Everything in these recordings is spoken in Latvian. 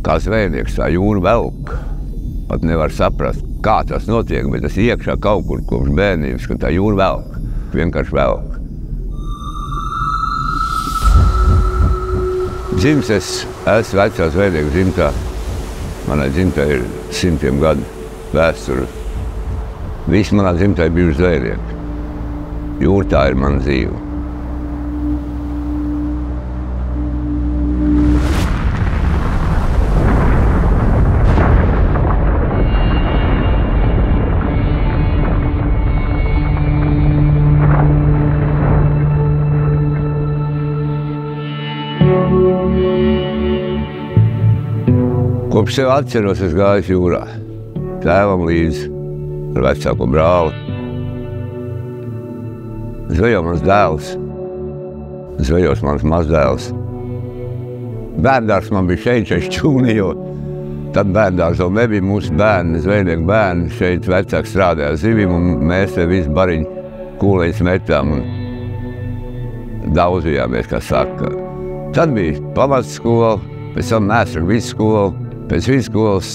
kā zvejnieks tā jūra velk. Pat nevar saprast, kā tas notiek, bet tas iekšā kaut kur kopš bērnības, ka tā jūra velk. Vienkārši velk. Dzimis es esmu vecā zvejnieku dzimtā. Manai dzimtā ir 100 gadu vēsture. Visi manā dzimtā ir bijuši zvejnieki. Jūra tā ir mana dzīve. Kopš sev atceros, es gāju jūrā. Tēvam līdzi ar vecāko brāli. Zvejo mans dēls. Zvejos mans mazdēls. Bērndārs man bija šeit čūni, jo tad bērndārs vēl nebija mūsu bērni, zvejnieku bērni. Šeit vecāki strādāja zivīm un mēs te visu bariņu kūleņus metām un daudzījāmies, kā saka. Tad bija pamatskola, pēc tam mēstra vidusskola. Pēc vidusskolas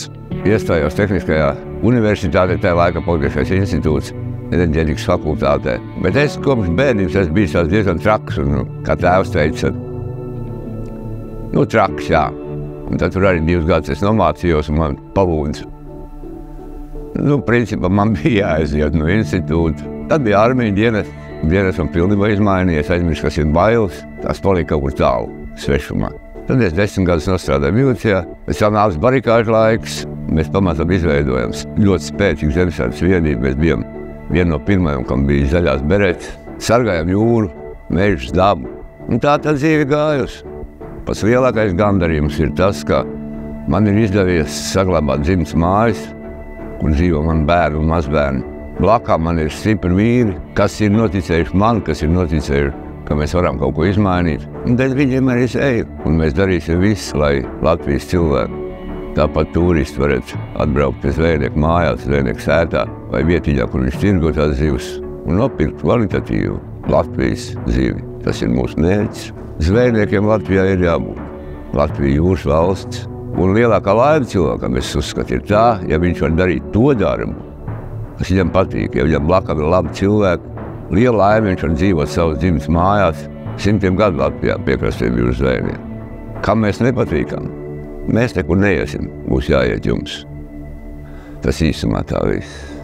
iestājos Tehniskajā universitātē, tajā laikā Politiskais institūts, enerģētikas fakultātē. Bet es kopš bērnības esmu bijis diezgan traks, un, kā tēvs teica, traks, jā. Un tad tur arī 2 gadus es nomācījos un man pavūdz. Principā man bija jāaiziet no institūta. Tad bija armija dienas. Dienas man pilnībā izmainījies, aizmirst, kas ir bailes. Tās palika kaut kur tālu, svešumā. Tad es 10 gadus nostrādāju milicijā, pēc tam nāca barikāžu laiks, mēs pamazām izveidojam ļoti spēcīgu zemesardzes vienību. Mēs bijām viena no pirmajām, kam bija zaļās beretes, sargājām jūru, mežus, dabu. Un tā dzīve gājusi. Pats lielākais gandarījums ir tas, ka man ir izdevies saglabāt dzimtas mājas, kur dzīvo man bērni un mazbērni. Blakā man ir stipri vīri, kas ir noticējuši man, kas ir noticējuši, ka mēs varam kaut ko izmainīt. Un dēļ viņiem arī es eju. Un mēs darīsim visu, lai Latvijas cilvēki, tāpat turisti varētu atbraukt pie zvejnieku mājās, zvejnieku sētā vai vietiņā, kur viņš tirgo tās zivis un nopirkt kvalitatīvu Latvijas zivi. Tas ir mūsu mērķis. Zvejniekiem Latvijā ir jābūt. Latvija jūras valsts. Un lielākā laime cilvēkam, es uzskatu, ir tā, ja viņš var darīt to darbu, kas viņam patīk. Ja viņam blakām ir labi cilvēki, liela laime viņš var dzīvot savas dzimtas mājās 100 gadu Latvijā piekrastiem jūras zvejniekiem. Kam mēs nepatīkam? Mēs nekur neiesim, būs jāiet jums. Tas īsumā tā viss.